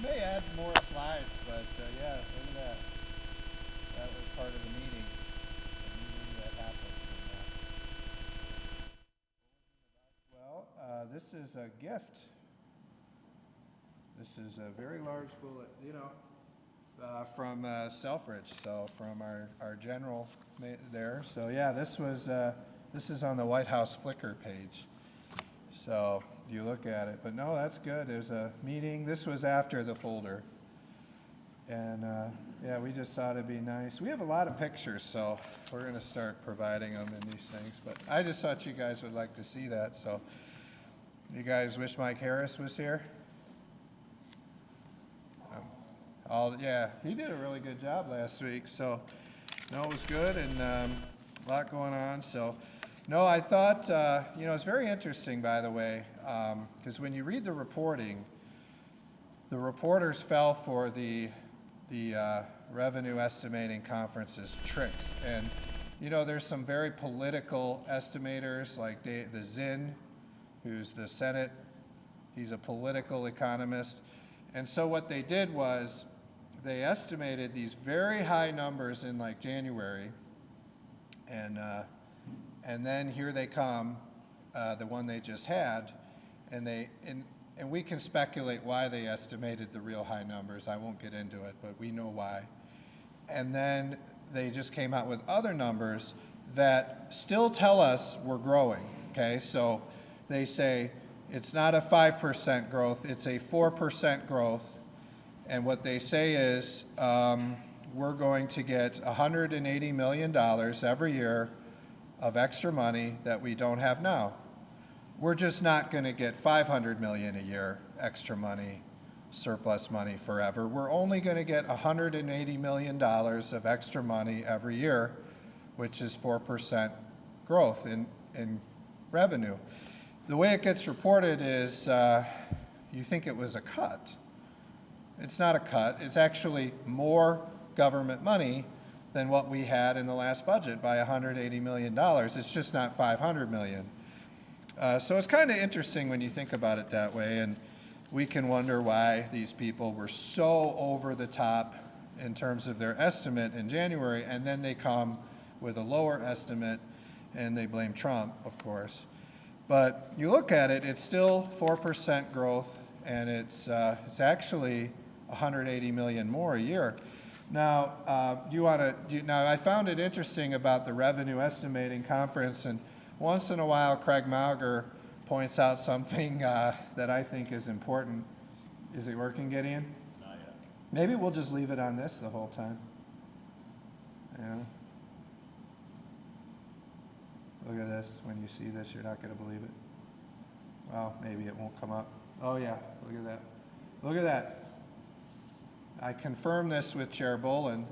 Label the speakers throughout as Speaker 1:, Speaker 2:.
Speaker 1: may add more slides, but yeah, look at that. That was part of the meeting that happened. Well, this is a gift. This is a very large bullet, from Selfridge, so from our general there. So yeah, this is on the White House Flickr page. So you look at it, but no, that's good. There's a meeting. This was after the folder. And yeah, we just thought it'd be nice. We have a lot of pictures, so we're going to start providing them in these things. But I just thought you guys would like to see that. So you guys wish Mike Harris was here? Yeah, he did a really good job last week. So no, it was good, and a lot going on. So no, I thought, it's very interesting, by the way, because when you read the reporting, the reporters fell for the revenue estimating conference's tricks. And, there's some very political estimators like the Zinn, who's the Senate. He's a political economist. And so what they did was they estimated these very high numbers in like January, and then here they come, the one they just had, and we can speculate why they estimated the real high numbers. I won't get into it, but we know why. And then they just came out with other numbers that still tell us we're growing, okay? So they say it's not a 5% growth, it's a 4% growth. And what they say is we're going to get $180 million every year of extra money that we don't have now. We're just not going to get $500 million a year extra money, surplus money forever. We're only going to get $180 million of extra money every year, which is 4% growth in revenue. The way it gets reported is you think it was a cut. It's not a cut. It's actually more government money than what we had in the last budget by $180 million. It's just not $500 million. So it's kind of interesting when you think about it that way, and we can wonder why these people were so over the top in terms of their estimate in January, and then they come with a lower estimate, and they blame Trump, of course. But you look at it, it's still 4% growth, and it's actually 180 million more a year. Now, I found it interesting about the revenue estimating conference, and once in a while, Craig Mauger points out something that I think is important. Is it working, Gideon?
Speaker 2: Not yet.
Speaker 1: Maybe we'll just leave it on this the whole time. Yeah. Look at this. When you see this, you're not going to believe it. Well, maybe it won't come up. Oh, yeah. Look at that. Look at that. I confirmed this with Chair Bolin.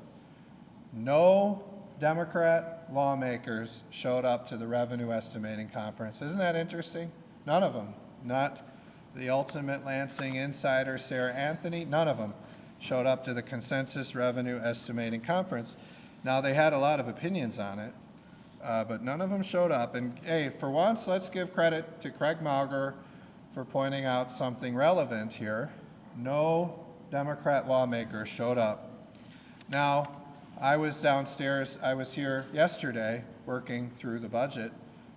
Speaker 1: No Democrat lawmakers showed up to the revenue estimating conference. Isn't that interesting? None of them. Not the ultimate Lansing insider, Sarah Anthony. None of them showed up to the consensus revenue estimating conference. Now, they had a lot of opinions on it, but none of them showed up. And hey, for once, let's give credit to Craig Mauger for pointing out something relevant here. No Democrat lawmakers showed up. Now, I was downstairs, I was here yesterday working through the budget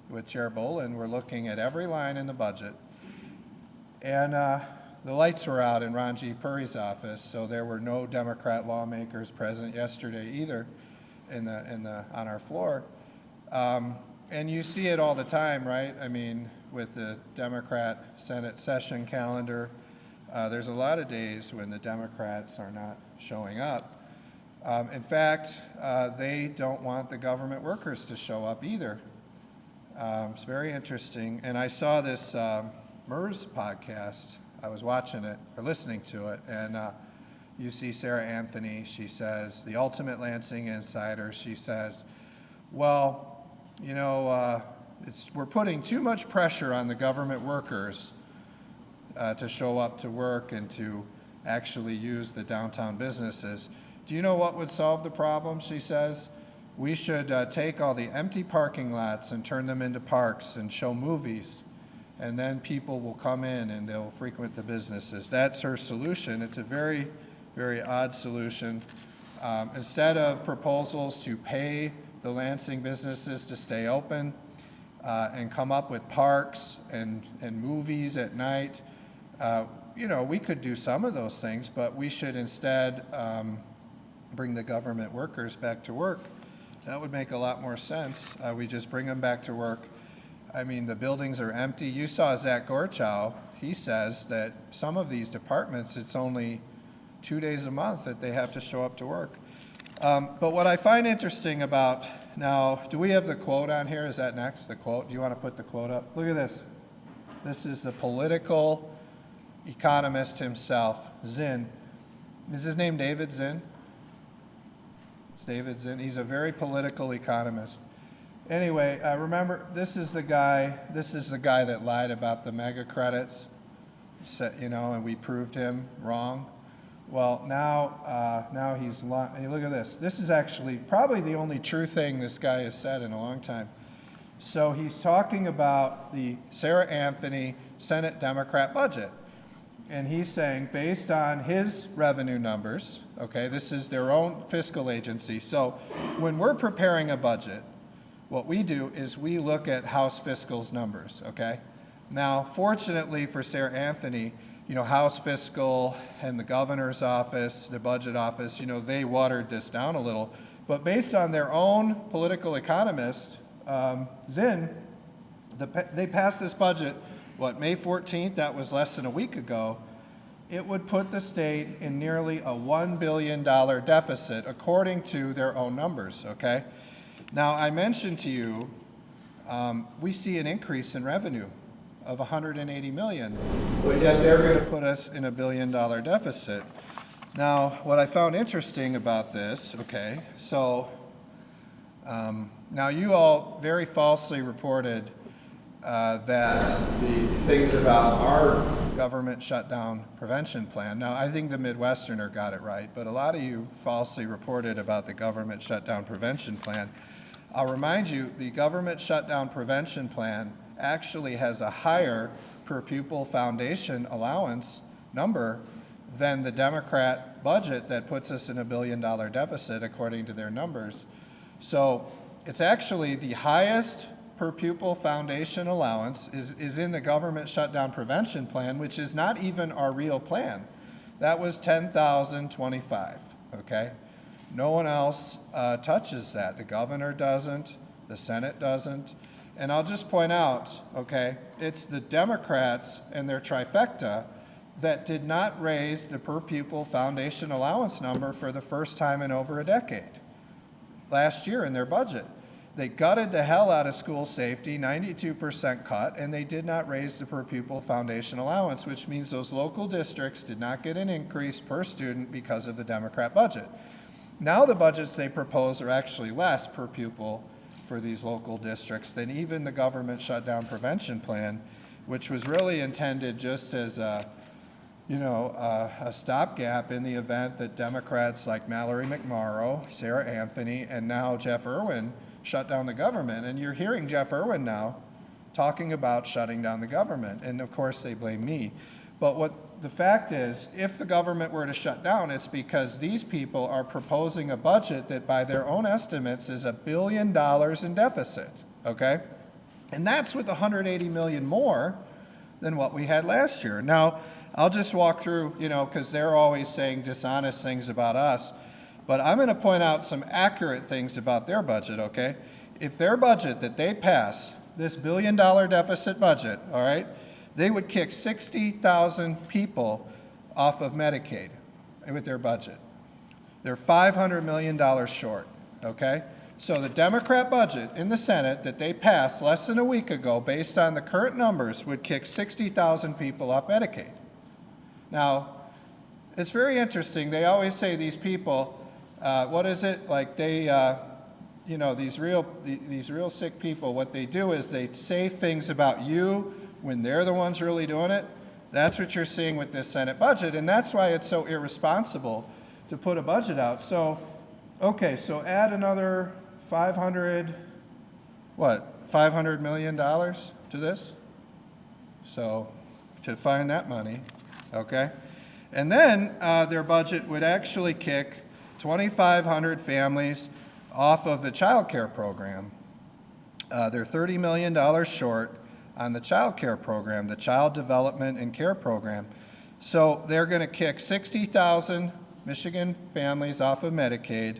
Speaker 1: with Chair Bolin. We're looking at every line in the budget. And the lights were out in Ranjiv Puri's office, so there were no Democrat lawmakers present yesterday either on our floor. And you see it all the time, right? I mean, with the Democrat Senate session calendar, there's a lot of days when the Democrats are not showing up. In fact, they don't want the government workers to show up either. It's very interesting. And I saw this MERS podcast. I was watching it, or listening to it, and you see Sarah Anthony. She says, the ultimate Lansing insider, she says, well, we're putting too much pressure on the government workers to show up to work and to actually use the downtown businesses. Do you know what would solve the problem, she says? We should take all the empty parking lots and turn them into parks and show movies and then people will come in and they'll frequent the businesses. That's her solution. It's a very, very odd solution. Instead of proposals to pay the Lansing businesses to stay open and come up with parks and movies at night, you know, we could do some of those things, but we should instead bring the government workers back to work. That would make a lot more sense. We just bring them back to work. I mean, the buildings are empty. You saw Zach Gorchow. He says that some of these departments, it's only 2 days a month that they have to show up to work. But what I find interesting about, now, do we have the quote on here? Is that next, the quote? Do you want to put the quote up? Look at this. This is the political economist himself, Zinn. Is his name David Zinn? It's David Zinn. He's a very political economist. Anyway, remember, this is the guy that lied about the mega credits, you know, and we proved him wrong. Well, now he's lying. Look at this. This is actually probably the only true thing this guy has said in a long time. So he's talking about the Sarah Anthony Senate Democrat budget. And he's saying, based on his revenue numbers, okay, this is their own fiscal agency. So when we're preparing a budget, what we do is we look at House Fiscal's numbers, okay? Now, fortunately for Sarah Anthony, you know, House Fiscal and the governor's office, the budget office, you know, they watered this down a little. But based on their own political economist, Zinn, they passed this budget, what, May 14th? That was less than a week ago. It would put the state in nearly a $1 billion deficit, according to their own numbers, okay? Now, I mentioned to you, we see an increase in revenue of 180 million, but yet they're going to put us in a $1 billion deficit. Now, what I found interesting about this, okay, so now you all very falsely reported that the things about our government shutdown prevention plan. Now, I think the Midwesterner got it right, but a lot of you falsely reported about the government shutdown prevention plan. I'll remind you, the government shutdown prevention plan actually has a higher per pupil foundation allowance number than the Democrat budget that puts us in a $1 billion deficit according to their numbers. So it's actually the highest per pupil foundation allowance is in the government shutdown prevention plan, which is not even our real plan. That was $10,025, okay? No one else touches that. The governor doesn't, the Senate doesn't. And I'll just point out, okay, it's the Democrats and their trifecta that did not raise the per pupil foundation allowance number for the first time in over a decade. Last year in their budget, they gutted the hell out of school safety, 92% cut, and they did not raise the per pupil foundation allowance, which means those local districts did not get an increase per student because of the Democrat budget. Now the budgets they propose are actually less per pupil for these local districts than even the government shutdown prevention plan, which was really intended just as a, you know, a stopgap in the event that Democrats like Mallory McMorrow, Sarah Anthony, and now Jeff Irwin shut down the government. And you're hearing Jeff Irwin now talking about shutting down the government. And of course they blame me. But what the fact is, if the government were to shut down, it's because these people are proposing a budget that by their own estimates is $1 billion in deficit, okay? And that's with 180 million more than what we had last year. Now, I'll just walk through, you know, because they're always saying dishonest things about us, but I'm going to point out some accurate things about their budget, okay? If their budget that they passed, this $1 billion deficit budget, all right, they would kick 60,000 people off of Medicaid with their budget. They're $500 million short, okay? So the Democrat budget in the Senate that they passed less than a week ago, based on the current numbers, would kick 60,000 people off Medicaid. Now, it's very interesting. They always say these people, what is it? Like they, you know, these real sick people, what they do is they say things about you when they're the ones really doing it. That's what you're seeing with this Senate budget, and that's why it's so irresponsible to put a budget out. So, okay, so add another $500 million to this? So to find that money, okay? And then their budget would actually kick 2,500 families off of the child care program. They're $30 million short on the child care program, the Child Development and Care Program. So they're going to kick 60,000 Michigan families off of Medicaid,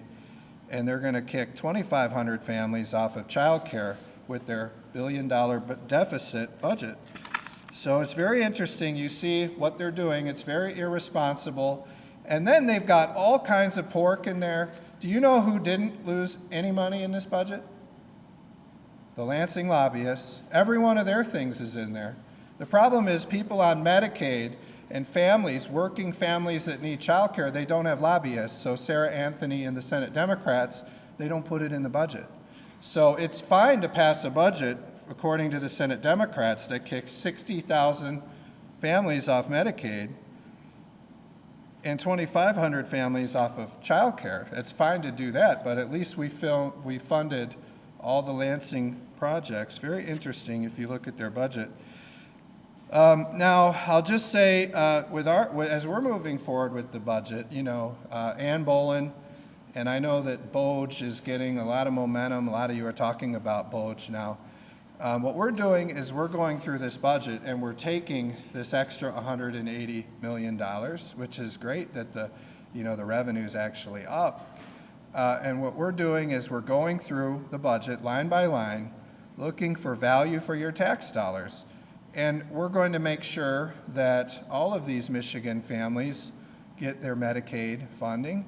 Speaker 1: and they're going to kick 2,500 families off of child care with their billion-dollar deficit budget. So it's very interesting. You see what they're doing. It's very irresponsible. And then they've got all kinds of pork in there. Do you know who didn't lose any money in this budget? The Lansing lobbyists. Every one of their things is in there. The problem is people on Medicaid and families, working families that need child care, they don't have lobbyists. So Sarah Anthony and the Senate Democrats, they don't put it in the budget. So it's fine to pass a budget, according to the Senate Democrats, that kicks 60,000 families off Medicaid and 2,500 families off of child care. It's fine to do that, but at least we funded all the Lansing projects. Very interesting if you look at their budget. Now, I'll just say, as we're moving forward with the budget, you know, Ann Bolin, and I know that BOJ is getting a lot of momentum. A lot of you are talking about BOJ now. What we're doing is we're going through this budget and we're taking this extra $180 million, which is great that the revenue is actually up. And what we're doing is we're going through the budget line by line, looking for value for your tax dollars. And we're going to make sure that all of these Michigan families get their Medicaid funding.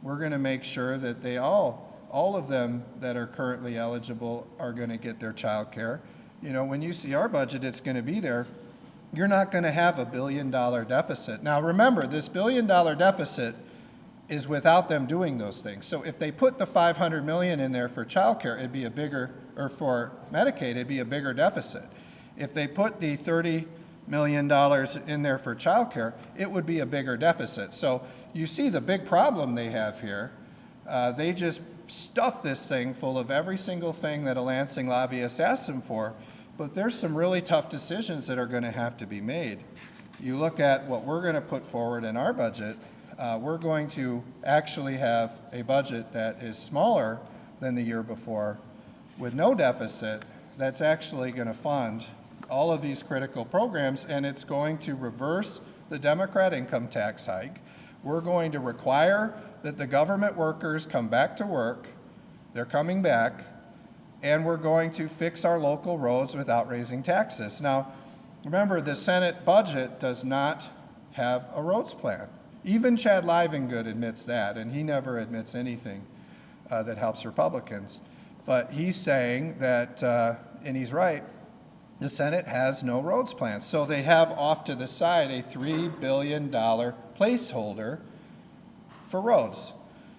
Speaker 1: We're going to make sure that all of them that are currently eligible are going to get their child care. You know, when you see our budget, it's going to be there. You're not going to have a $1 billion deficit. Now remember, this $1 billion deficit is without them doing those things. So if they put the $500 million in there for child care, it'd be a bigger, or for Medicaid, it'd be a bigger deficit. If they put the $30 million in there for child care, it would be a bigger deficit. So you see the big problem they have here. They just stuff this thing full of every single thing that a Lansing lobbyist asks them for, but there's some really tough decisions that are going to have to be made. You look at what we're going to put forward in our budget, we're going to actually have a budget that is smaller than the year before with no deficit that's actually going to fund all of these critical programs, and it's going to reverse the Democrat income tax hike. We're going to require that the government workers come back to work. They're coming back. And we're going to fix our local roads without raising taxes. Now, remember, the Senate budget does not have a roads plan. Even Chad Livengood admits that, and he never admits anything that helps Republicans. But he's saying that, and he's right, the Senate has no roads plan. So they have off to the side a $3 billion placeholder for roads.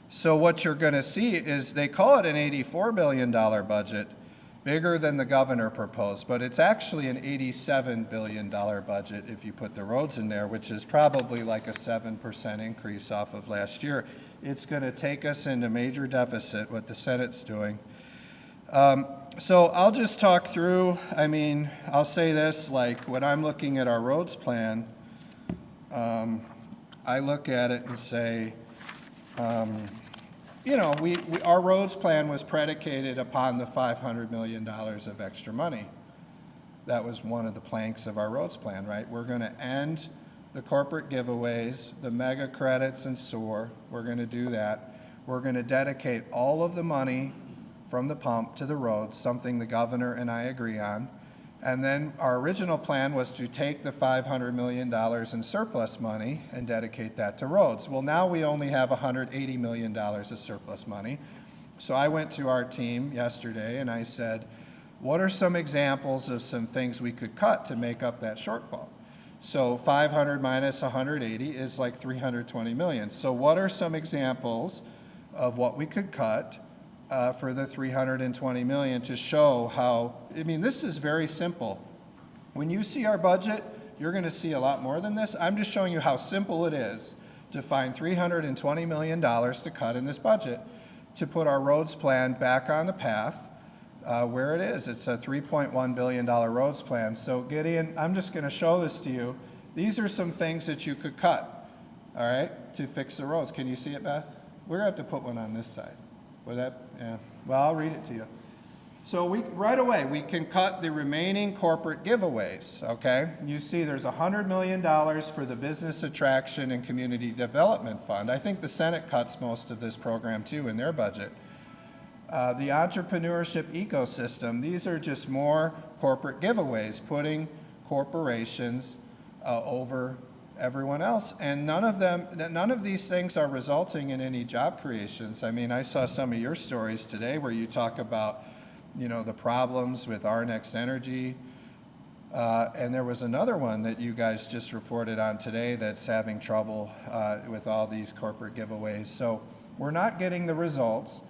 Speaker 1: So what you're going to see is they call it an $84 billion budget, bigger than the governor proposed, but it's actually an $87 billion budget if you put the roads in there, which is probably like a 7% increase off of last year. It's going to take us into major deficit, what the Senate's doing. So I'll just talk through, I'll say this, like when I'm looking at our roads plan, I look at it and say, our roads plan was predicated upon the $500 million of extra money. That was one of the planks of our roads plan, right? We're going to end the corporate giveaways, the mega credits and SOAR. We're going to do that. We're going to dedicate all of the money from the pump to the roads, something the governor and I agree on. And then our original plan was to take the $500 million in surplus money and dedicate that to roads. Well, now we only have $180 million of surplus money. So I went to our team yesterday and I said, what are some examples of some things we could cut to make up that shortfall? So 500 minus 180 is like 320 million. So what are some examples of what we could cut for the 320 million to show how, this is very simple. When you see our budget, you're going to see a lot more than this. I'm just showing you how simple it is to find $320 million to cut in this budget to put our roads plan back on the path where it is. It's a $3.1 billion roads plan. So Gideon, I'm just going to show this to you. These are some things that you could cut, all right, to fix the roads. Can you see it, Beth? We're going to have to put one on this side. Would that, yeah. Well, I'll read it to you. So right away, we can cut the remaining corporate giveaways, okay? You see there's $100 million for the Business Attraction and Community Development Fund. I think the Senate cuts most of this program too in their budget. The entrepreneurship ecosystem, these are just more corporate giveaways, putting corporations over everyone else. And none of these things are resulting in any job creations. I mean, I saw some of your stories today where you talk about, you know, the problems with our Next Energy. And there was another one that you guys just reported on today that's having trouble with all these corporate giveaways. So we're not getting the results.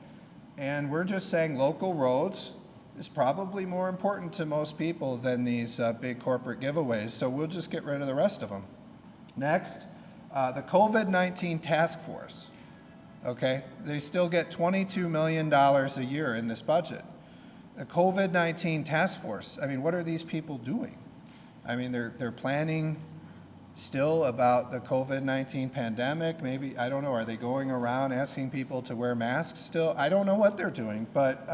Speaker 1: And we're just saying local roads is probably more important to most people than these big corporate giveaways. So we'll just get rid of the rest of them. Next, the COVID-19 task force. Okay, they still get $22 million a year in this budget. The COVID-19 task force, I mean, what are these people doing? I mean, they're planning still about the COVID-19 pandemic. Maybe, I don't know, are they going around asking people to wear masks still? I don't know what they're doing, but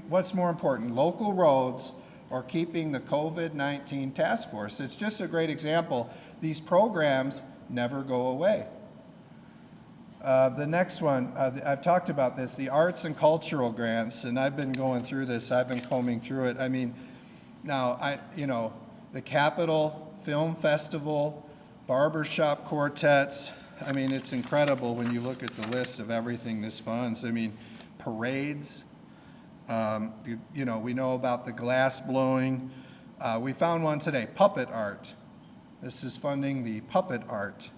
Speaker 1: what's more important, local roads or keeping the COVID-19 task force? It's just a great example. These programs never go away. The next one, I've talked about this, the arts and cultural grants, and I've been going through this, I've been combing through it. I mean, now, the Capitol Film Festival, barbershop quartets, I mean, it's incredible when you look at the list of everything this funds. I mean, parades, we know about the glass blowing. We found one today, puppet art. This is funding the puppet art.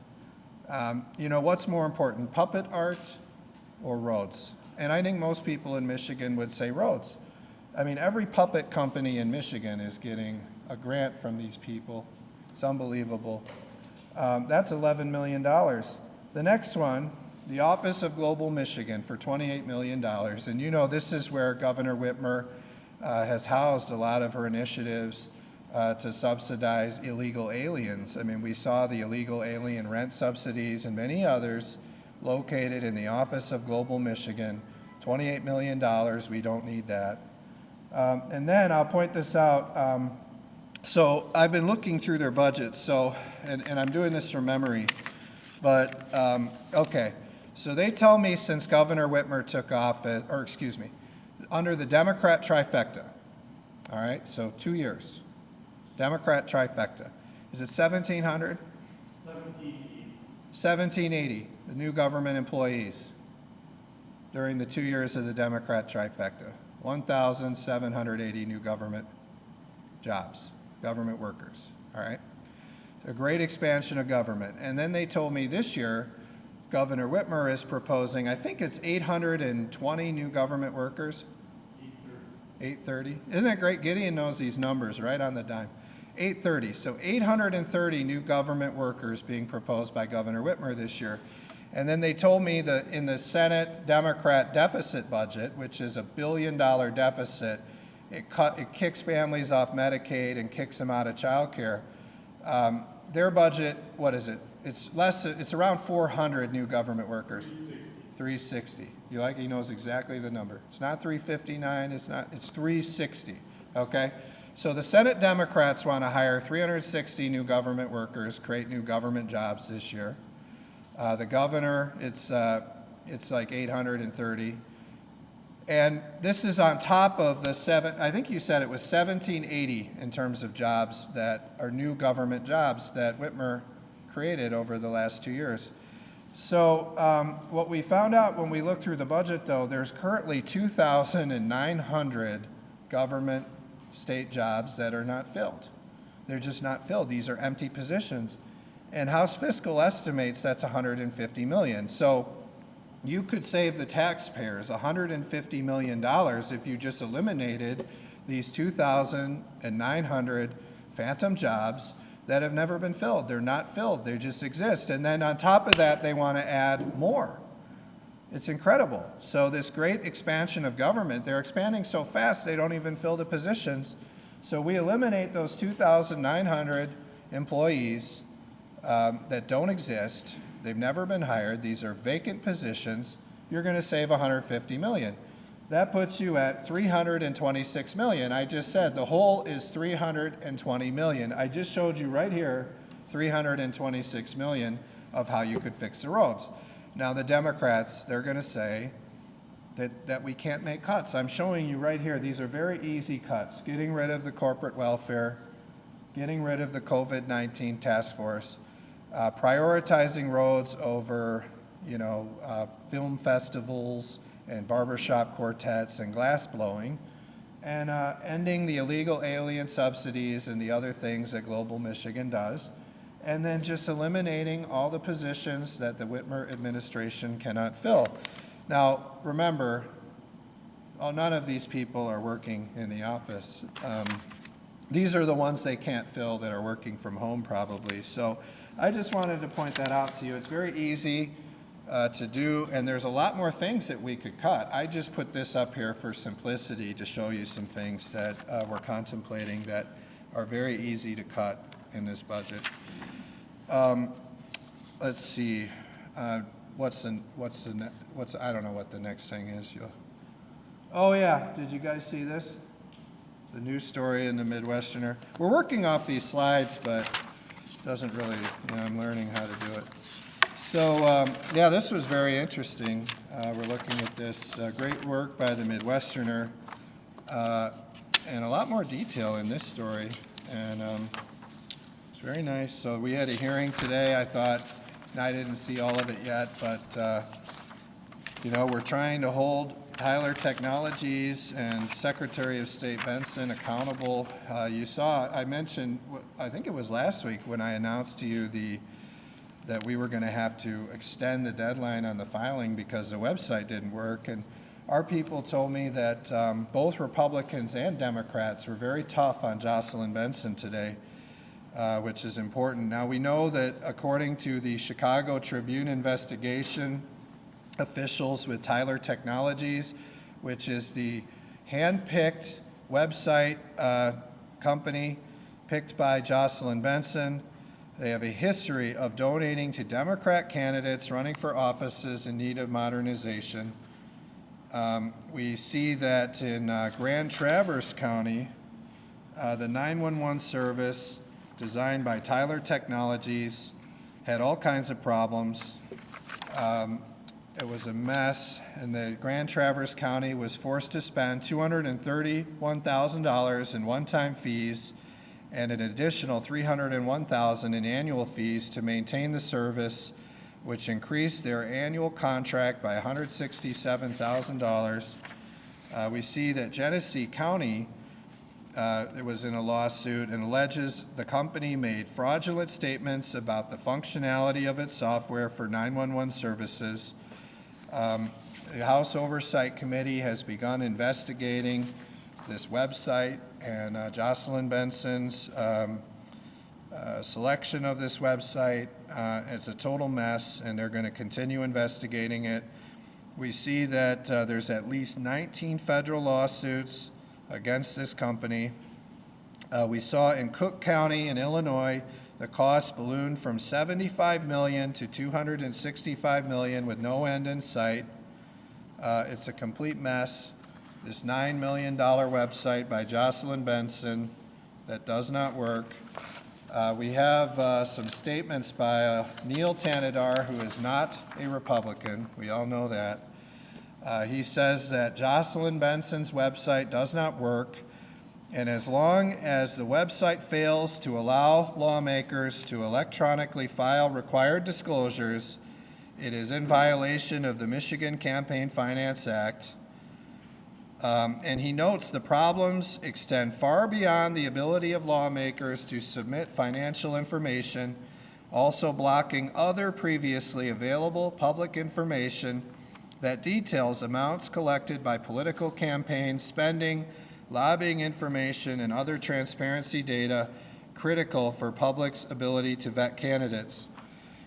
Speaker 1: What's more important, puppet art or roads? And I think most people in Michigan would say roads. I mean, every puppet company in Michigan is getting a grant from these people. It's unbelievable. That's $11 million. The next one, the Office of Global Michigan for $28 million. And this is where Governor Whitmer has housed a lot of her initiatives to subsidize illegal aliens. I mean, we saw the illegal alien rent subsidies and many others located in the Office of Global Michigan. $28 million, we don't need that. And then I'll point this out. So I've been looking through their budgets, and I'm doing this from memory, but okay. So they tell me since Governor Whitmer took office, under the Democrat trifecta, all right, so 2 years, Democrat trifecta. Is it 1,700?
Speaker 2: 1780.
Speaker 1: 1,780, the new government employees during the 2 years of the Democrat trifecta. 1,780 new government jobs. Government workers, all right? A great expansion of government. And then they told me this year, Governor Whitmer is proposing, I think it's 820 new government workers. 830. Isn't that great? Gideon knows these numbers right on the dime. 830. So 830 new government workers being proposed by Governor Whitmer this year. And then they told me that in the Senate Democrat deficit budget, which is $1 billion deficit, it kicks families off Medicaid and kicks them out of child care. Their budget, what is it? It's around 400 new government workers. 360. You like? He knows exactly the number. It's not 359. It's 360. Okay. So the Senate Democrats want to hire 360 new government workers, create new government jobs this year. The governor, it's like 830. And this is on top of I think you said it was 1,780 in terms of jobs that are new government jobs that Whitmer created over the last 2 years. So what we found out when we looked through the budget, though, there's currently 2,900 government state jobs that are not filled. They're just not filled. These are empty positions. And House Fiscal estimates that's $150 million. So you could save the taxpayers $150 million if you just eliminated these 2,900 phantom jobs that have never been filled. They're not filled, they just exist. And then on top of that, they want to add more. It's incredible. So this great expansion of government, they're expanding so fast they don't even fill the positions. So we eliminate those 2,900 employees that don't exist. They've never been hired. These are vacant positions. You're going to save $150 million. That puts you at $326 million. I just said the whole is $320 million. I just showed you right here $326 million of how you could fix the roads. Now the Democrats, they're going to say that we can't make cuts. I'm showing you right here. These are very easy cuts. Getting rid of the corporate welfare, getting rid of the COVID-19 task force, prioritizing roads over, film festivals and barbershop quartets and glass blowing, and ending the illegal alien subsidies and the other things that Global Michigan does, and then just eliminating all the positions that the Whitmer administration cannot fill. Now, remember, none of these people are working in the office. These are the ones they can't fill that are working from home probably. So I just wanted to point that out to you. It's very easy to do, and there's a lot more things that we could cut. I just put this up here for simplicity to show you some things that we're contemplating that are very easy to cut in this budget. Let's see. I don't know what the next thing is. Oh yeah, did you guys see this? The news story in the Midwesterner. We're working off these slides, but it doesn't really, I'm learning how to do it. So yeah, this was very interesting. We're looking at this great work by the Midwesterner, and a lot more detail in this story, and it's very nice. So we had a hearing today. I thought, and I didn't see all of it yet, but we're trying to hold Tyler Technologies and Secretary of State Benson accountable. You saw, I mentioned, I think it was last week when I announced to you that we were going to have to extend the deadline on the filing because the website didn't work. And our people told me that both Republicans and Democrats were very tough on Jocelyn Benson today, which is important. Now we know that according to the Chicago Tribune investigation, officials with Tyler Technologies, which is the hand-picked website company picked by Jocelyn Benson, they have a history of donating to Democrat candidates running for offices in need of modernization. We see that in Grand Traverse County, the 911 service designed by Tyler Technologies had all kinds of problems. It was a mess, and the Grand Traverse County was forced to spend $231,000 in one-time fees and an additional $301,000 in annual fees to maintain the service, which increased their annual contract by $167,000. We see that Genesee County it was in a lawsuit and alleges the company made fraudulent statements about the functionality of its software for 911 services. The House Oversight Committee has begun investigating this website and Jocelyn Benson's selection of this website. It's a total mess, and they're going to continue investigating it. We see that there's at least 19 federal lawsuits against this company. We saw in Cook County in Illinois, the cost ballooned from $75 million to $265 million with no end in sight. It's a complete mess. This $9 million website by Jocelyn Benson that does not work. We have some statements by Neil Tanadar, who is not a Republican. We all know that. He says that Jocelyn Benson's website does not work, and as long as the website fails to allow lawmakers to electronically file required disclosures, it is in violation of the Michigan Campaign Finance Act. And he notes the problems extend far beyond the ability of lawmakers to submit financial information, also blocking other previously available public information that details amounts collected by political campaigns, spending, lobbying information, and other transparency data critical for public's ability to vet candidates.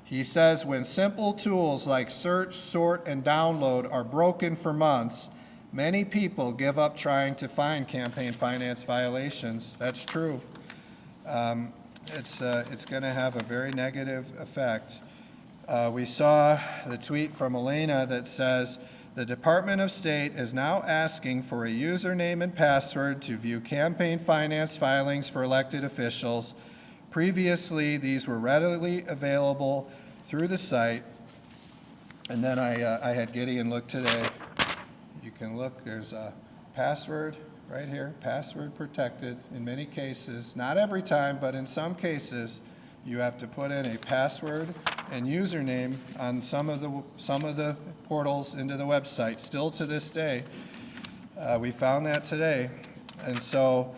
Speaker 1: He says, when simple tools like search, sort, and download are broken for months, many people give up trying to find campaign finance violations. That's true. It's going to have a very negative effect. We saw the tweet from Elena that says, the Department of State is now asking for a username and password to view campaign finance filings for elected officials. Previously, these were readily available through the site. And then I had Gideon look today. You can look, there's a password right here, password protected in many cases. Not every time, but in some cases, you have to put in a password and username on some of the portals into the website. Still to this day, we found that today. And so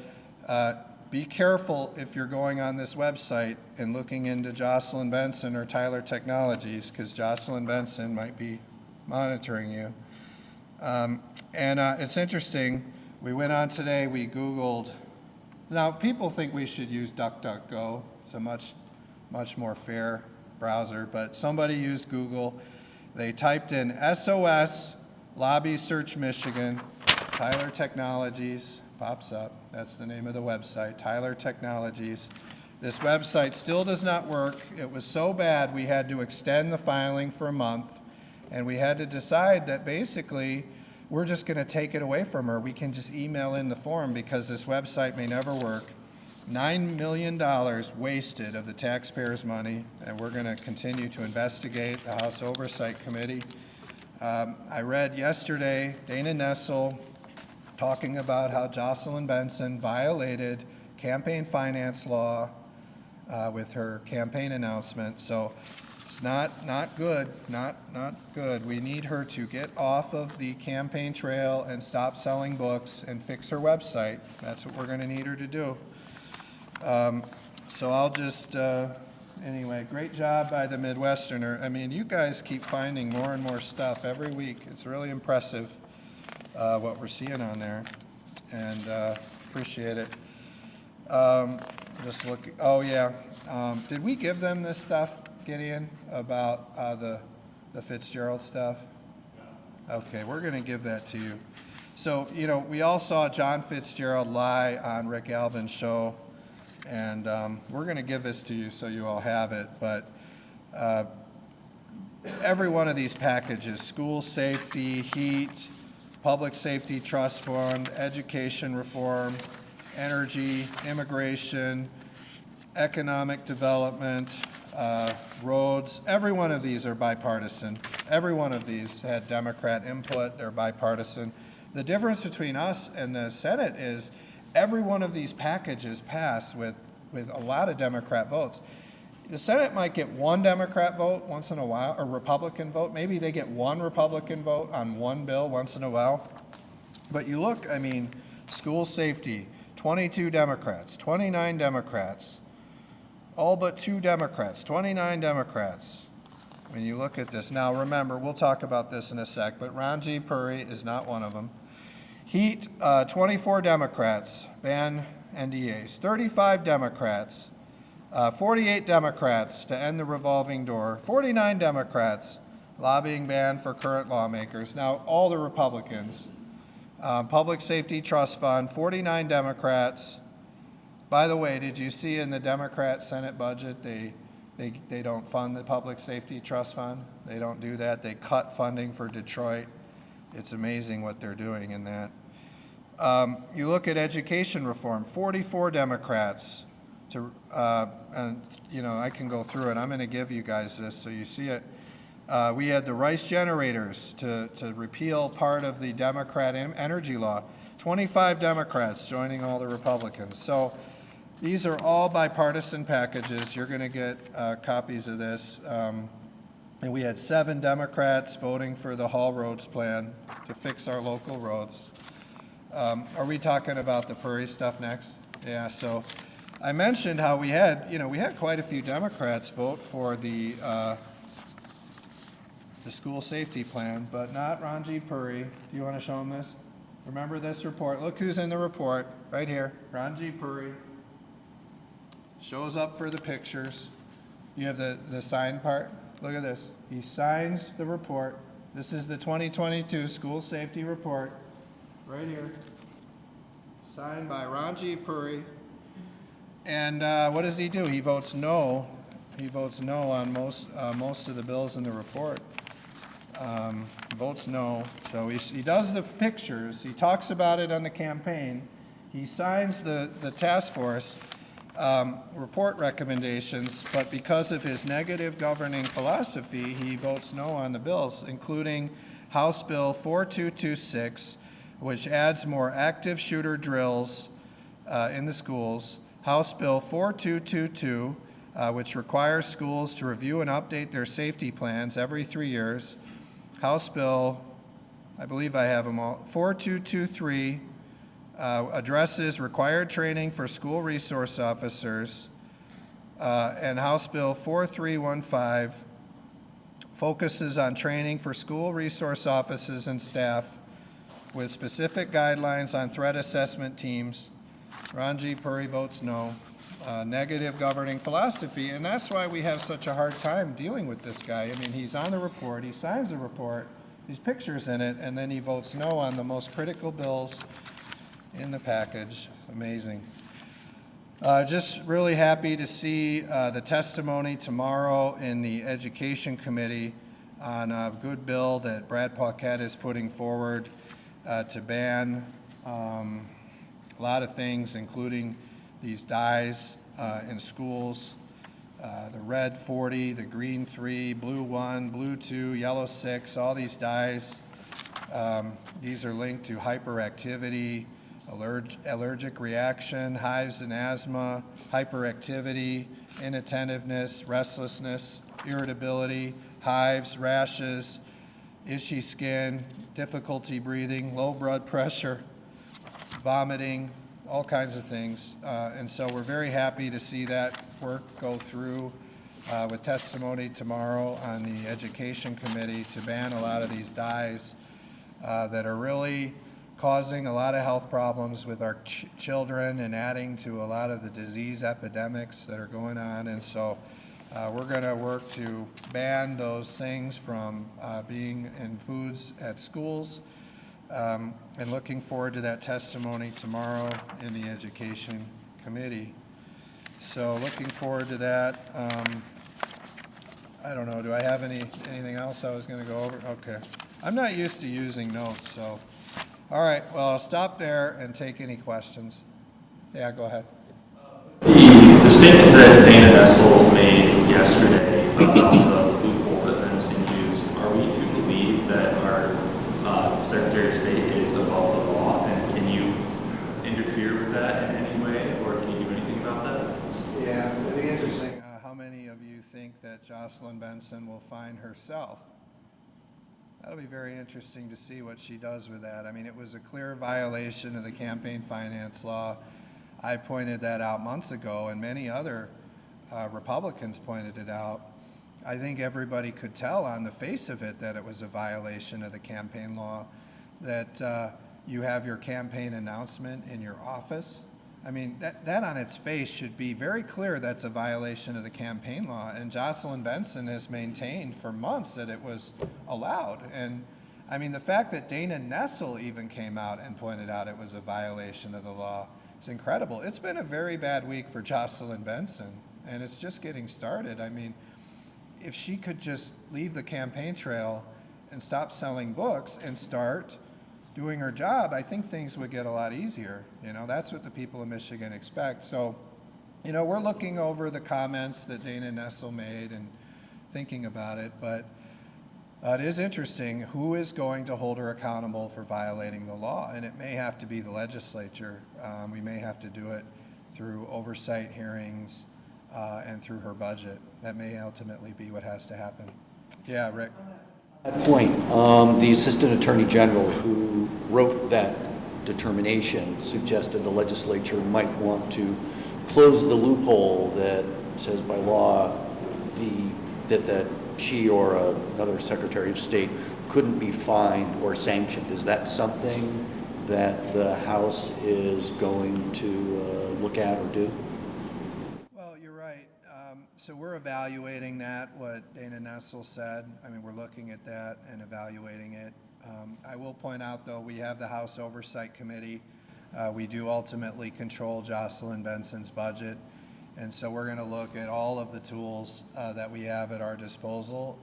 Speaker 1: be careful if you're going on this website and looking into Jocelyn Benson or Tyler Technologies, because Jocelyn Benson might be monitoring you. It's interesting, we went on today, we Googled. Now, people think we should use DuckDuckGo. It's a much more fair browser, but somebody used Google. They typed in SOS, Lobby Search Michigan, Tyler Technologies, pops up. That's the name of the website, Tyler Technologies. This website still does not work. It was so bad we had to extend the filing for a month, and we had to decide that basically we're just going to take it away from her. We can just email in the form because this website may never work. $9 million wasted of the taxpayers' money, and we're going to continue to investigate the House Oversight Committee. I read yesterday Dana Nessel talking about how Jocelyn Benson violated campaign finance law with her campaign announcement. So it's not good, not good. We need her to get off of the campaign trail and stop selling books and fix her website. That's what we're going to need her to do. So I'll just, anyway, great job by the Midwesterner. I mean, you guys keep finding more and more stuff every week. It's really impressive what we're seeing on there, and appreciate it. Just look, oh yeah, did we give them this stuff, Gideon, about the Fitzgerald stuff? Okay, we're going to give that to you. So, you know, we all saw John Fitzgerald lie on Rick Albin's show. And we're going to give this to you so you all have it, but every one of these packages, school safety, heat, public safety trust fund, education reform, energy, immigration, economic development, roads, every one of these are bipartisan. Every one of these had Democrat input, they're bipartisan. The difference between us and the Senate is every one of these packages pass with a lot of Democrat votes. The Senate might get one Democrat vote once in a while, or Republican vote. Maybe they get one Republican vote on one bill once in a while. But you look, I mean, school safety, 22 Democrats, 29 Democrats, all but 2 Democrats, 29 Democrats. When you look at this, now remember, we'll talk about this in a sec, but Ron G. Puri is not one of them. Heat, 24 Democrats, ban NDAs, 35 Democrats, 48 Democrats to end the revolving door, 49 Democrats, lobbying ban for current lawmakers. Now, all the Republicans. Public Safety Trust Fund, 49 Democrats. By the way, did you see in the Democrat Senate budget, they don't fund the Public Safety Trust Fund? They don't do that. They cut funding for Detroit. It's amazing what they're doing in that. You look at education reform, 44 Democrats. And you know, I can go through it. I'm going to give you guys this so you see it. We had the Rice generators to repeal part of the Democrat energy law. 25 Democrats joining all the Republicans. So these are all bipartisan packages. You're going to get copies of this. And we had 7 Democrats voting for the Hall Roads plan to fix our local roads. Are we talking about the Puri stuff next? Yeah, so I mentioned how we had quite a few Democrats vote for the school safety plan, but not Ron G. Puri. Do you want to show them this? Remember this report? Look who's in the report, right here. Ron G. Puri shows up for the pictures. You have the signed part? Look at this. He signs the report. This is the 2022 School Safety Report, right here. Signed by Ranjiv Puri. And what does he do? He votes no. He votes no on most of the bills in the report. Votes no. So he does the pictures. He talks about it on the campaign. He signs the task force report recommendations, but because of his negative governing philosophy, he votes no on the bills, including House Bill 4226, which adds more active shooter drills in the schools, House Bill 4222, which requires schools to review and update their safety plans every 3 years, House Bill, I believe I have them all, 4223, addresses required training for school resource officers, and House Bill 4315 focuses on training for school resource officers and staff with specific guidelines on threat assessment teams. Ranjiv Puri votes no. Negative governing philosophy, and that's why we have such a hard time dealing with this guy. I mean, he's on the report, he signs the report, these pictures in it, and then he votes no on the most critical bills in the package. Amazing. Just really happy to see the testimony tomorrow in the Education Committee on a good bill that Brad Paquette is putting forward to ban a lot of things, including these dyes in schools, the red 40, the green 3, blue 1, blue 2, yellow 6, all these dyes. These are linked to hyperactivity, allergic reaction, hives and asthma, hyperactivity, inattentiveness, restlessness, irritability, hives, rashes, itchy skin, difficulty breathing, low blood pressure, vomiting, all kinds of things. And so we're very happy to see that work go through with testimony tomorrow on the Education Committee to ban a lot of these dyes that are really causing a lot of health problems with our children and adding to a lot of the disease epidemics that are going on. And so we're going to work to ban those things from being in foods at schools. And looking forward to that testimony tomorrow in the Education Committee. So looking forward to that. I don't know, do I have anything else I was going to go over? Okay. I'm not used to using notes, so. All right, well, I'll stop there and take any questions. Yeah, go ahead.
Speaker 2: The statement that Dana Nessel made yesterday about the loophole that Benson used, are we to believe that our Secretary of State is above the law, and can you interfere with that in any way, or can you do anything about that?
Speaker 1: Yeah, it'll be interesting how many of you think that Jocelyn Benson will fine herself. That'll be very interesting to see what she does with that. I mean, it was a clear violation of the campaign finance law. I pointed that out months ago, and many other Republicans pointed it out. I think everybody could tell on the face of it that it was a violation of the campaign law, that you have your campaign announcement in your office. I mean, that on its face should be very clear that's a violation of the campaign law. And Jocelyn Benson has maintained for months that it was allowed. And I mean, the fact that Dana Nessel even came out and pointed out it was a violation of the law is incredible. It's been a very bad week for Jocelyn Benson, and it's just getting started. I mean, if she could just leave the campaign trail and stop selling books and start doing her job, I think things would get a lot easier. You know, that's what the people of Michigan expect. So, you know, we're looking over the comments that Dana Nessel made and thinking about it, but it is interesting who is going to hold her accountable for violating the law, and it may have to be the legislature. We may have to do it through oversight hearings and through her budget. That may ultimately be what has to happen. Yeah, Rick.
Speaker 3: At that point, the Assistant Attorney General who wrote that determination suggested the legislature might want to close the loophole that says by law that she or another Secretary of State couldn't be fined or sanctioned. Is that something that the House is going to look at or do?
Speaker 1: Well, you're right. So we're we're evaluating that, what Dana Nessel said. I mean, we're looking at that and evaluating it. I will point out, though, we have the House Oversight Committee. We do ultimately control Jocelyn Benson's budget. And so we're going to look at all of the tools that we have at our disposal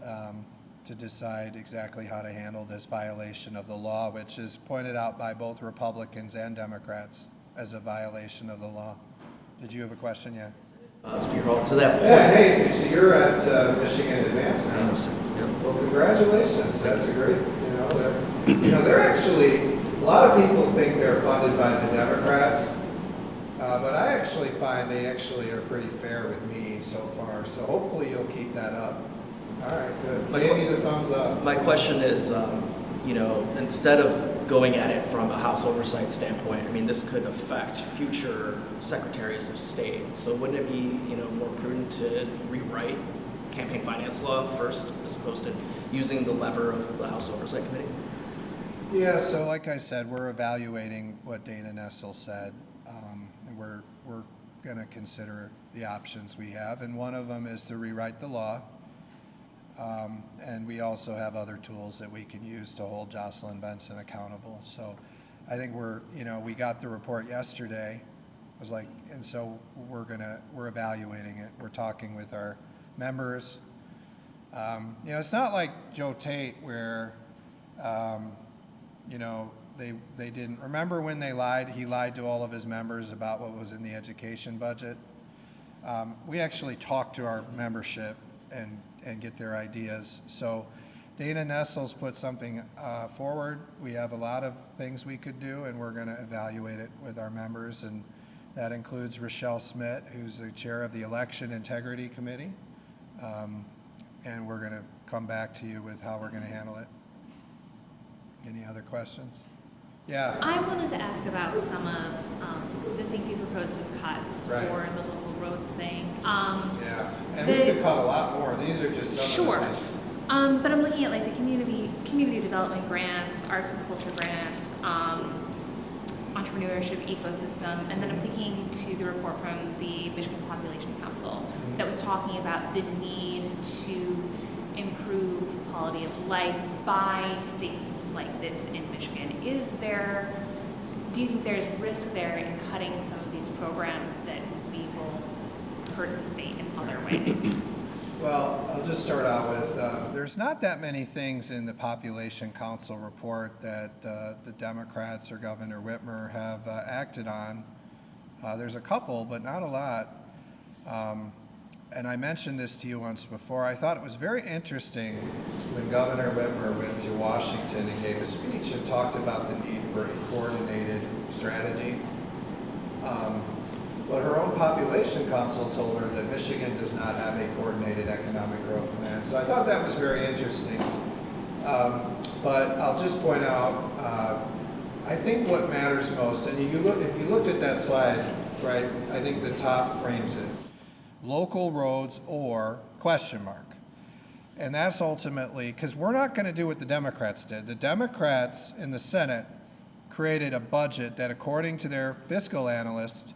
Speaker 1: to decide exactly how to handle this violation of the law, which is pointed out by both Republicans and Democrats as a violation of the law. Did you have a question? Yeah.
Speaker 4: Speaker Hall, to that point.
Speaker 1: Yeah, hey, so you're at Michigan Advance now.
Speaker 4: Yep.
Speaker 1: Well, congratulations. That's a great, they're actually, a lot of people think they're funded by the Democrats, but I actually find they actually are pretty fair with me so far. So hopefully you'll keep that up. All right, good. Gave me the thumbs up.
Speaker 4: My question is, instead of going at it from a House oversight standpoint, I mean, this could affect future secretaries of state. So wouldn't it be, more prudent to rewrite campaign finance law first, as opposed to using the lever of the House Oversight Committee?
Speaker 1: Yeah, so like I said, we're evaluating what Dana Nessel said, and we're going to consider the options we have, and one of them is to rewrite the law, and we also have other tools that we can use to hold Jocelyn Benson accountable. So I think we got the report yesterday. It was like, and so we're evaluating it. We're talking with our members. It's not like Joe Tate where, they didn't remember when they lied. He lied to all of his members about what was in the education budget. We actually talked to our membership and get their ideas. So Dana Nessel's put something forward. We have a lot of things we could do, and we're going to evaluate it with our members, and that includes Rochelle Smith, who's the chair of the Election Integrity Committee, and we're going to come back to you with how we're going to handle it. Any other questions? Yeah.
Speaker 5: I wanted to ask about some of the things you proposed as cuts
Speaker 1: Right.
Speaker 5: for the local roads thing.
Speaker 1: Yeah, and we could cut a lot more. These are just some
Speaker 5: Sure.
Speaker 1: of the things.
Speaker 5: But I'm looking at like the community development grants, arts and culture grants, entrepreneurship ecosystem, and then I'm thinking to the report from the Michigan Population Council that was talking about the need to improve quality of life by things like this in Michigan. Do you think there's risk there in cutting some of these programs that we will hurt the state in other ways?
Speaker 1: Well, I'll just start out with, there's not that many things in the Population Council report that the Democrats or Governor Whitmer have acted on. There's a couple, but not a lot. And I mentioned this to you once before. I thought it was very interesting when Governor Whitmer went to Washington and gave a speech and talked about the need for a coordinated strategy. But her own Population Council told her that Michigan does not have a coordinated economic growth plan. So I thought that was very interesting. But I'll just point out, I think what matters most, and if you looked at that slide, right, I think the top frames it. Local roads or question mark. And that's ultimately, because we're not going to do what the Democrats did. The Democrats in the Senate created a budget that, according to their fiscal analyst,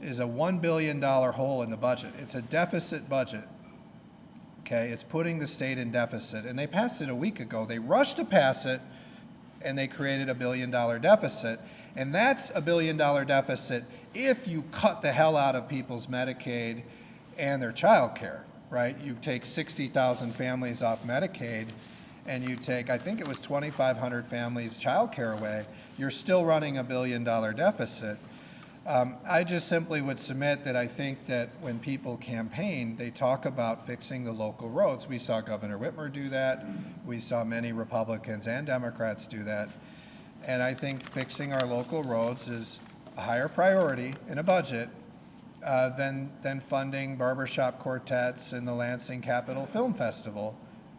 Speaker 1: is a $1 billion hole in the budget. It's a deficit budget. Okay, it's putting the state in deficit. And they passed it a week ago. They rushed to pass it, and they created a $1 billion deficit. And that's a $1 billion deficit if you cut the hell out of people's Medicaid and their child care, right? You take 60,000 families off Medicaid, and you take, I think it was 2,500 families' child care away. You're still running a $1 billion deficit. I just simply would submit that I think that when people campaign, they talk about fixing the local roads. We saw Governor Whitmer do that. We saw many Republicans and Democrats do that. And I think fixing our local roads is a higher priority in a budget than funding barbershop quartets and the Lansing Capitol Film Festival.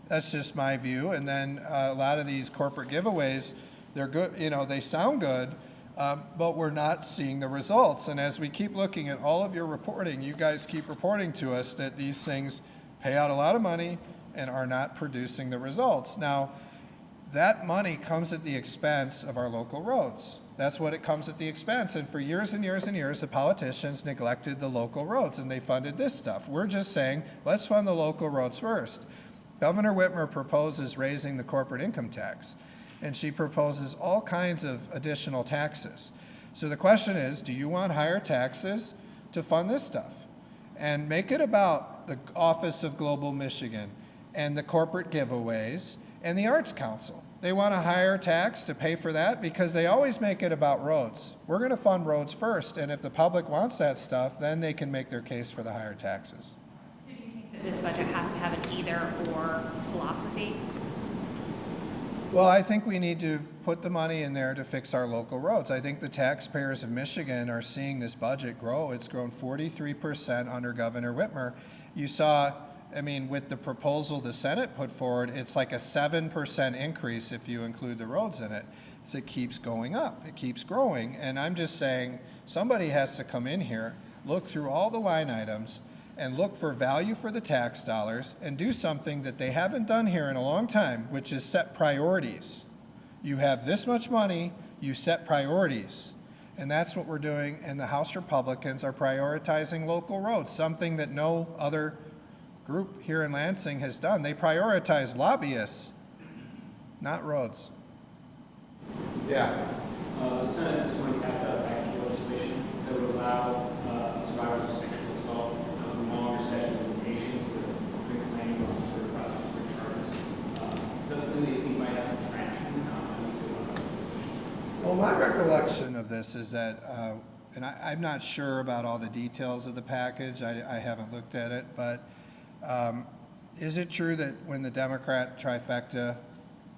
Speaker 1: That's just my view. And then a lot of these corporate giveaways, they're good, they sound good, but we're not seeing the results. And as we keep looking at all of your reporting, you guys keep reporting to us that these things pay out a lot of money and are not producing the results. Now, that money comes at the expense of our local roads. That's what it comes at the expense. And for years and years and years, the politicians neglected the local roads and they funded this stuff. We're just saying, let's fund the local roads first. Governor Whitmer proposes raising the corporate income tax, and she proposes all kinds of additional taxes. So the question is, do you want higher taxes to fund this stuff? And make it about the Office of Global Michigan and the corporate giveaways and the Arts Council. They want a higher tax to pay for that because they always make it about roads. We're going to fund roads first, and if the public wants that stuff, then they can make their case for the higher taxes.
Speaker 5: So do you think that this budget has to have an either-or philosophy?
Speaker 1: Well, I think we need to put the money in there to fix our local roads. I think the taxpayers of Michigan are seeing this budget grow. It's grown 43% under Governor Whitmer. You saw, I mean, with the proposal the Senate put forward, it's like a 7% increase if you include the roads in it. So it keeps going up, it keeps growing. And I'm just saying, somebody has to come in here, look through all the line items, and look for value for the tax dollars and do something that they haven't done here in a long time, which is set priorities. You have this much money, you set priorities. And that's what we're doing, and the House Republicans are prioritizing local roads, something that no other group here in Lansing has done. They prioritize lobbyists, not roads. Yeah.
Speaker 6: The Senate this morning passed out a package of legislation that would allow survivors of sexual assault longer statute of limitations to bring claims on severe prosecutory charges. Is that something that you think might have some traction in the House? How do you feel about this?
Speaker 1: Well, my recollection of this is that, and I'm not sure about all the details of the package. I haven't looked at it, but is it true that when the Democrat trifecta,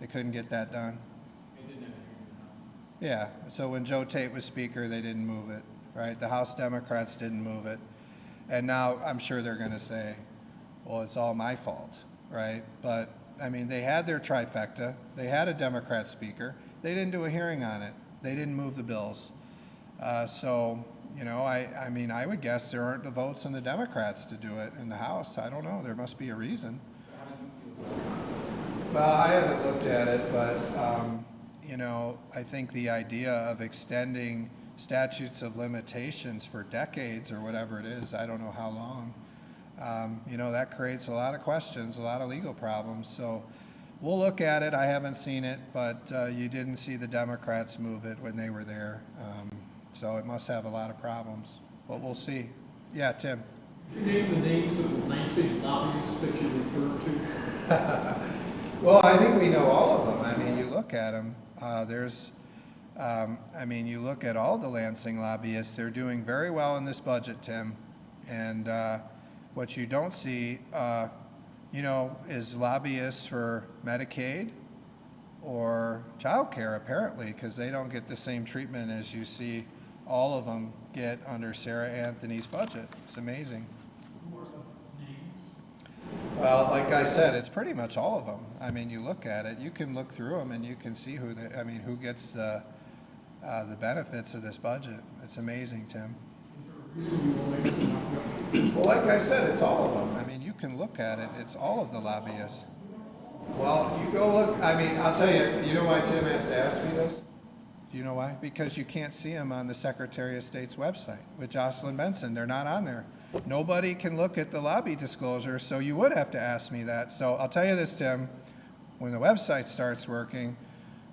Speaker 1: they couldn't get that done?
Speaker 6: It didn't have a hearing in the House.
Speaker 1: Yeah, so when Joe Tate was Speaker, they didn't move it, right? The House Democrats didn't move it. And now I'm sure they're going to say, well, it's all my fault, right? But, I mean, they had their trifecta. They had a Democrat Speaker. They didn't do a hearing on it. They didn't move the bills. So, you know, I mean, I would guess there aren't the votes in the Democrats to do it in the House. I don't know. There must be a reason.
Speaker 6: How do you feel about the concept?
Speaker 1: Well, I haven't looked at it, but, you know, I think the idea of extending statutes of limitations for decades or whatever it is, I don't know how long, you know, that creates a lot of questions, a lot of legal problems. So we'll look at it. I haven't seen it, but you didn't see the Democrats move it when they were there. So it must have a lot of problems, but we'll see. Yeah, Tim.
Speaker 7: Could you name the names of the Lansing lobbyists that you referred to?
Speaker 1: Well, I think we know all of them. I mean, you look at them. I mean, you look at all the Lansing lobbyists, they're doing very well in this budget, Tim. And what you don't see, you know, is lobbyists for Medicaid or childcare, apparently, because they don't get the same treatment as you see all of them get under Sarah Anthony's budget. It's amazing. Well, like I said, it's pretty much all of them. I mean, you look at it, you can look through them and you can see who who gets the benefits of this budget. It's amazing, Tim. Well, like I said, it's all of them. I mean, you can look at it. It's all of the lobbyists. Well, you go look. I mean, I'll tell you, you know why Tim has to ask me this? Do you know why? Because you can't see them on the Secretary of State's website with Jocelyn Benson. They're not on there. Nobody can look at the lobby disclosure, so you would have to ask me that. So I'll tell you this, Tim, when the website starts working,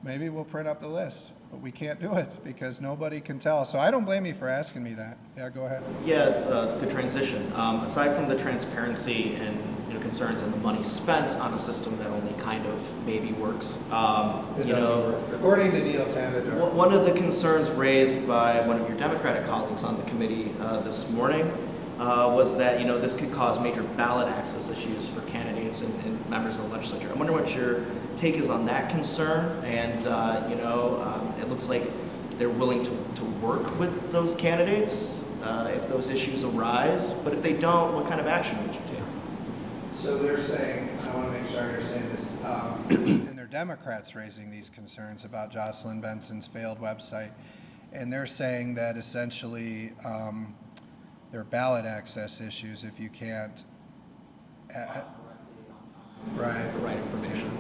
Speaker 1: maybe we'll print up the list, but we can't do it because nobody can tell. So I don't blame you for asking me that. Yeah, go ahead.
Speaker 4: Yeah, it's a good transition. Aside from the transparency and concerns and the money spent on a system that only kind of maybe works,
Speaker 1: It doesn't work. According to Neil Tanadar.
Speaker 4: one of the concerns raised by one of your Democratic colleagues on the committee this morning was that this could cause major ballot access issues for candidates and members of the legislature. I wonder what your take is on that concern, and it looks like they're willing to work with those candidates if those issues arise, but if they don't, what kind of action would you take?
Speaker 1: So they're saying, I want to make sure I understand this, and they're Democrats raising these concerns about Jocelyn Benson's failed website, and they're saying that essentially there are ballot access issues if you can't.
Speaker 4: Right, the right information.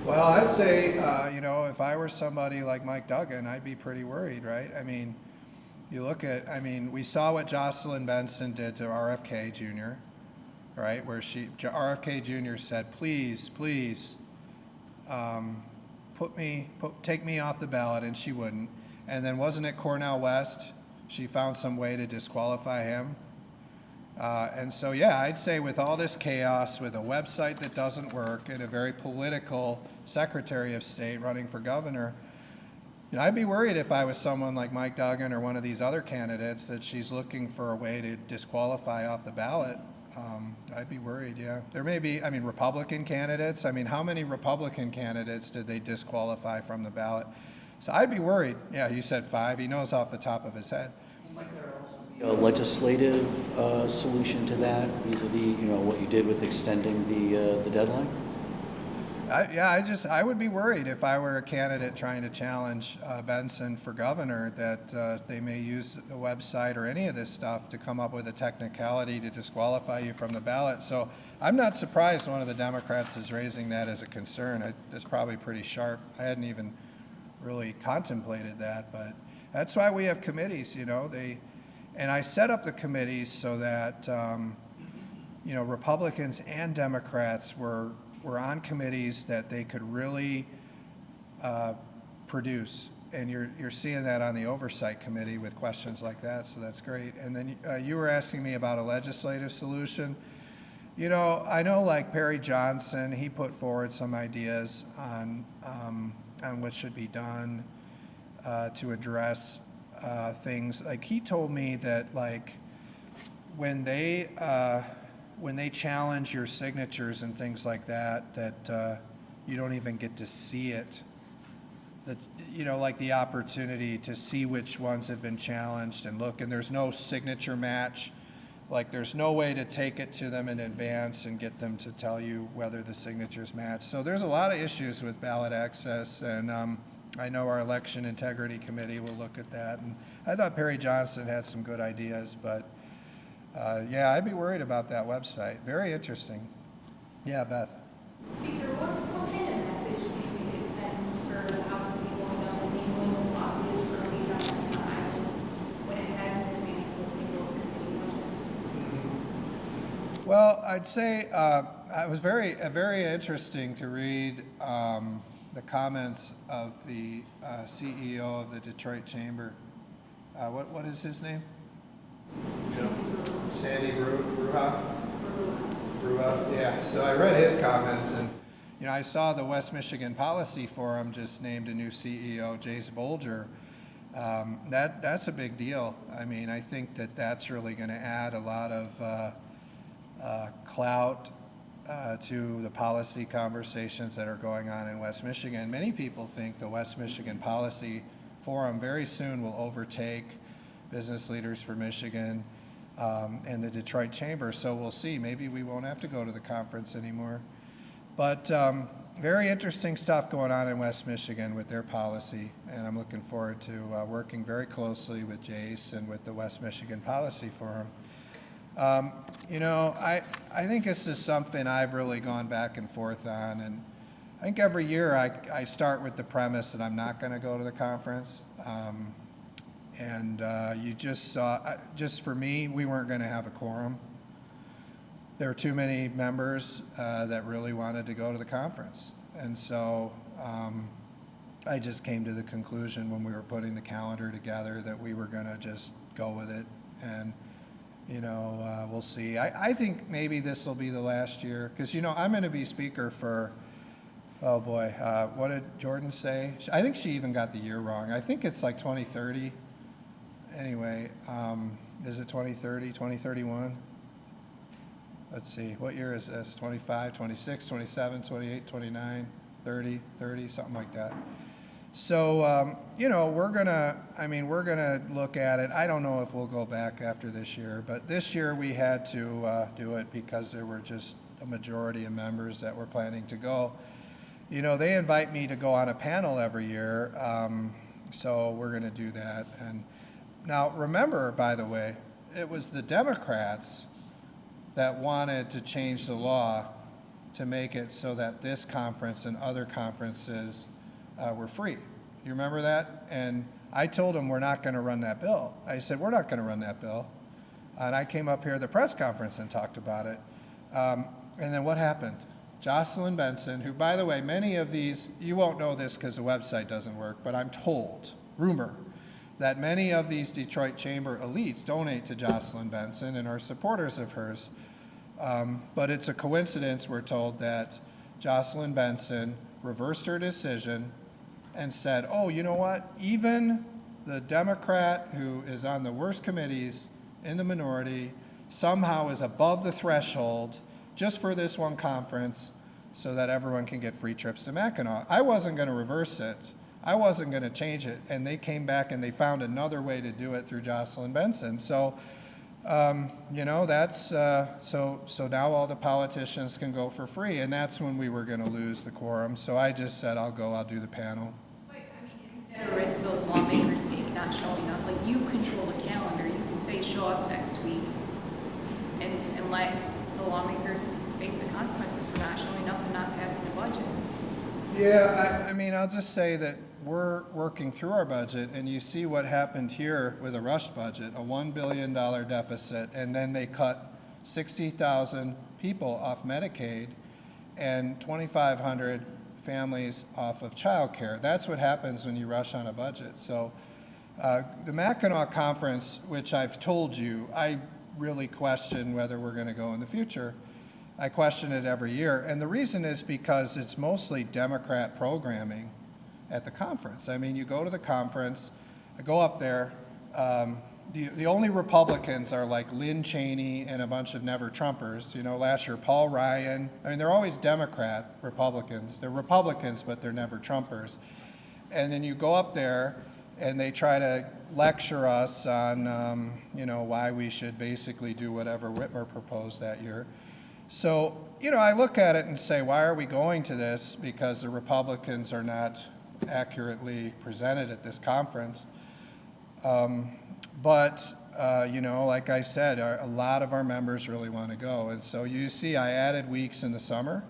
Speaker 1: Well, I'd say, if I were somebody like Mike Duggan, I'd be pretty worried, right? I mean, we saw what Jocelyn Benson did to RFK Jr., right? Where RFK Jr. said, please, take me off the ballot, and she wouldn't. And then wasn't it Cornel West? She found some way to disqualify him. And so, yeah, I'd say with all this chaos, with a website that doesn't work, and a very political Secretary of State running for governor, I'd be worried if I was someone like Mike Duggan or one of these other candidates that she's looking for a way to disqualify off the ballot. I'd be worried, yeah. There may be, Republican candidates. How many Republican candidates did they disqualify from the ballot? So I'd be worried. Yeah, you said 5. He knows off the top of his head.
Speaker 3: A legislative solution to that vis-a-vis, what you did with extending the deadline?
Speaker 1: I would be worried if I were a candidate trying to challenge Benson for governor that they may use the website or any of this stuff to come up with a technicality to disqualify you from the ballot. So I'm not surprised one of the Democrats is raising that as a concern. It's probably pretty sharp. I hadn't even really contemplated that, but that's why we have committees, and I set up the committees so that, Republicans and Democrats were on committees that they could really produce. And you're seeing that on the Oversight Committee with questions like that, so that's great. And then you were asking me about a legislative solution. I know like Perry Johnson, he put forward some ideas on what should be done to address things. Like he told me that like when they challenge your signatures and things like that you don't even get to see it. That like the opportunity to see which ones have been challenged and look, and there's no signature match. Like there's no way to take it to them in advance and get them to tell you whether the signatures match. So there's a lot of issues with ballot access, and I know our election integrity committee will look at that. And I thought Perry Johnson had some good ideas, but yeah, I'd be worried about that website. Very interesting. Yeah, Beth.
Speaker 8: Speaker, what kind of message do you think it sends for the House to be going up and being willing to lobby for a week on the island when it hasn't advanced a single committee budget?
Speaker 1: Well, I'd say it was very interesting to read the comments of the CEO of the Detroit Chamber. What is his name? Sandy Bruja? Yeah, so I read his comments, and I saw the West Michigan Policy Forum just named a new CEO, Jace Bolger. That's a big deal. I think that's really going to add a lot of clout to the policy conversations that are going on in West Michigan. Many people think the West Michigan Policy Forum very soon will overtake Business Leaders for Michigan and the Detroit Chamber. So we'll see. Maybe we won't have to go to the conference anymore. But very interesting stuff going on in West Michigan with their policy, and I'm looking forward to working very closely with Jace and with the West Michigan Policy Forum. I think this is something I've really gone back and forth on, and I think every year I start with the premise that I'm not going to go to the conference. You just saw, just for me, we weren't going to have a quorum. There were too many members that really wanted to go to the conference. And so I just came to the conclusion when we were putting the calendar together that we were going to just go with it. And, we'll see. I think maybe this will be the last year because, I'm going to be speaker for, oh boy, what did Jordan say? I think she even got the year wrong. I think it's like 2030. Anyway, is it 2030, 2031? Let's see, what year is this? 25, 26, 27, 28, 29, 30, something like that. So, we're gonna look at it. I don't know if we'll go back after this year, but this year we had to do it because there were just a majority of members that were planning to go. They invite me to go on a panel every year, so we're gonna do that. And now, remember, by the way, it was the Democrats that wanted to change the law to make it so that this conference and other conferences were free. You remember that? And I told them we're not going to run that bill. I said, we're not going to run that bill. And I came up here at the press conference and talked about it. And then what happened? Jocelyn Benson, who, by the way, many of these, you won't know this because the website doesn't work, but I'm told, rumor, that many of these Detroit Chamber elites donate to Jocelyn Benson and are supporters of hers. But it's a coincidence, we're told, that Jocelyn Benson reversed her decision and said, oh, you know what? Even the Democrat who is on the worst committees in the minority somehow is above the threshold just for this one conference so that everyone can get free trips to Mackinac. I wasn't going to reverse it. I wasn't going to change it. And they came back and they found another way to do it through Jocelyn Benson. So, you know, that's, so now all the politicians can go for free. And that's when we were going to lose the quorum. So I just said, I'll do the panel.
Speaker 8: But, I mean, isn't there a risk of those lawmakers not showing up? Like, you control the calendar. You can say, show up next week and let the lawmakers face the consequences for not showing up and not passing a budget.
Speaker 1: Yeah, I mean, I'll just say that we're working through our budget, and you see what happened here with a rush budget, a $1 billion deficit, and then they cut 60,000 people off Medicaid and 2,500 families off of child care. That's what happens when you rush on a budget. So the Mackinac Conference, which I've told you, I really question whether we're going to go in the future. I question it every year. And the reason is because it's mostly Democrat programming at the conference. I mean, you go to the conference, I go up there, the only Republicans are like Lynn Cheney and a bunch of never-Trumpers. You know, last year, Paul Ryan. I mean, they're always Democrat Republicans. They're Republicans, but they're never-Trumpers. And then you go up there, and they try to lecture us on, you know, why we should basically do whatever Whitmer proposed that year. So, you know, I look at it and say, why are we going to this? Because the Republicans are not accurately presented at this conference. But, you know, like I said, a lot of our members really want to go. And so you see, I added weeks in the summer,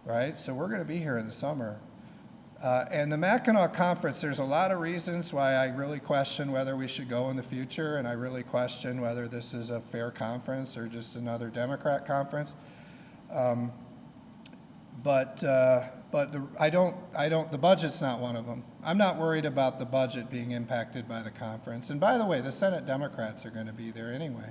Speaker 1: right? So we're going to be here in the summer. And the Mackinac Conference, there's a lot of reasons why I really question whether we should go in the future, and I really question whether this is a fair conference or just another Democrat conference. But the budget's not one of them. I'm not worried about the budget being impacted by the conference. And by the way, the Senate Democrats are going to be there anyway.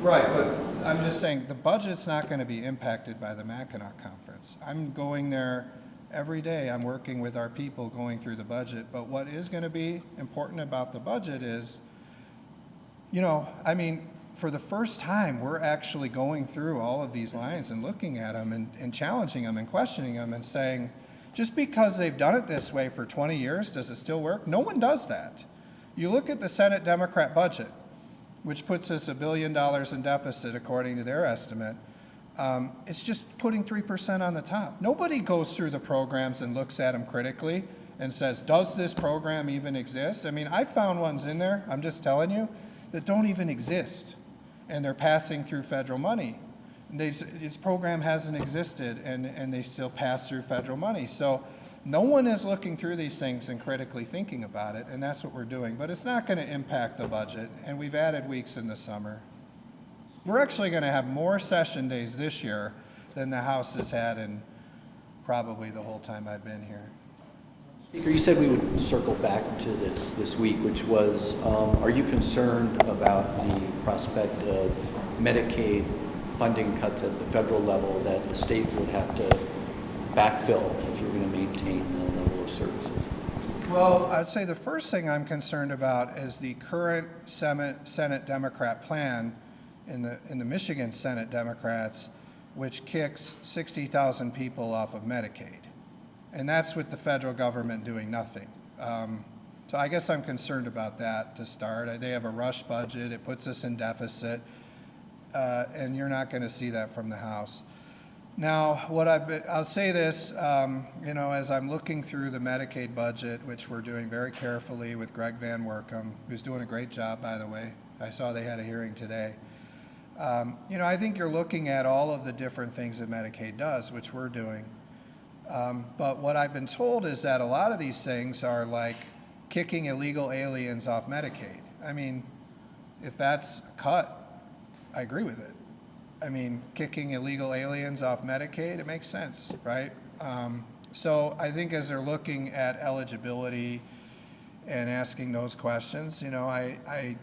Speaker 1: Right, but I'm just saying the budget's not going to be impacted by the Mackinac Conference. I'm going there every day. I'm working with our people going through the budget. But what is going to be important about the budget is, you know, I mean, for the first time, we're actually going through all of these lines and looking at them and challenging them and questioning them and saying, just because they've done it this way for 20 years, does it still work? No one does that. You look at the Senate Democrat budget, which puts us $1 billion in deficit according to their estimate. It's just putting 3% on the top. Nobody goes through the programs and looks at them critically and says, does this program even exist? I mean, I found ones in there, I'm just telling you, that don't even exist, and they're passing through federal money. This program hasn't existed, and they still pass through federal money. So no one is looking through these things and critically thinking about it, and that's what we're doing. But it's not going to impact the budget, and we've added weeks in the summer. We're actually going to have more session days this year than the House has had in probably the whole time I've been here.
Speaker 3: Speaker, you said we would circle back to this week, which was, are you concerned about the prospect of Medicaid funding cuts at the federal level that the state would have to backfill if you're going to maintain the level of services?
Speaker 1: Well, I'd say the first thing I'm concerned about is the current Senate Democrat plan in the Michigan Senate Democrats, which kicks 60,000 people off of Medicaid. And that's with the federal government doing nothing. So I guess I'm concerned about that to start. They have a rush budget. It puts us in deficit. And you're not going to see that from the House. Now, I'll say this, you know, as I'm looking through the Medicaid budget, which we're doing very carefully with Greg Van Workum, who's doing a great job, by the way. I saw they had a hearing today. You know, I think you're looking at all of the different things that Medicaid does, which we're doing. But what I've been told is that a lot of these things are like kicking illegal aliens off Medicaid. I mean, if that's a cut, I agree with it. I mean, kicking illegal aliens off Medicaid, it makes sense, right? So I think as they're looking at eligibility and asking those questions, you know, I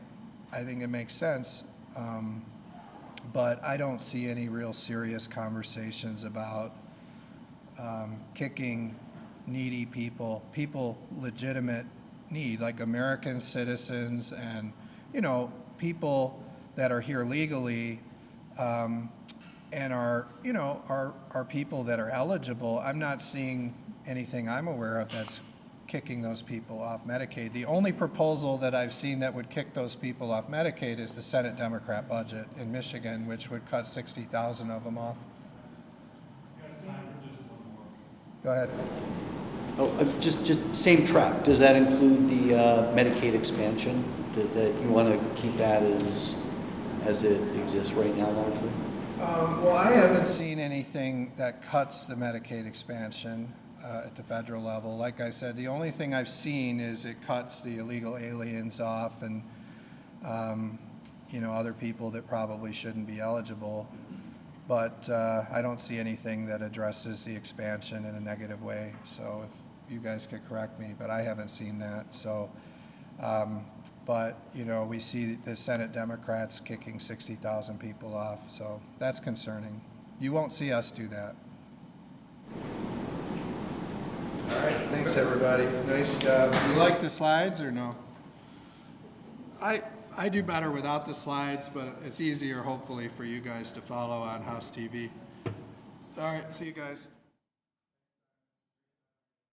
Speaker 1: think it makes sense. But I don't see any real serious conversations about kicking needy people legitimate need, like American citizens and, you know, people that are here legally and are, you know, are people that are eligible. I'm not seeing anything I'm aware of that's kicking those people off Medicaid. The only proposal that I've seen that would kick those people off Medicaid is the Senate Democrat budget in Michigan, which would cut 60,000 of them off. Go ahead.
Speaker 3: Oh, just same track. Does that include the Medicaid expansion? That you want to keep that as it exists right now, largely?
Speaker 1: Well, I haven't seen anything that cuts the Medicaid expansion at the federal level. Like I said, the only thing I've seen is it cuts the illegal aliens off and, you know, other people that probably shouldn't be eligible. But I don't see anything that addresses the expansion in a negative way. So if you guys could correct me, but I haven't seen that. So, but you know, we see the Senate Democrats kicking 60,000 people off. So that's concerning. You won't see us do that. All right, thanks everybody. Nice. You like the slides or no? I do better without the slides, but it's easier hopefully for you guys to follow on House TV. All right, see you guys.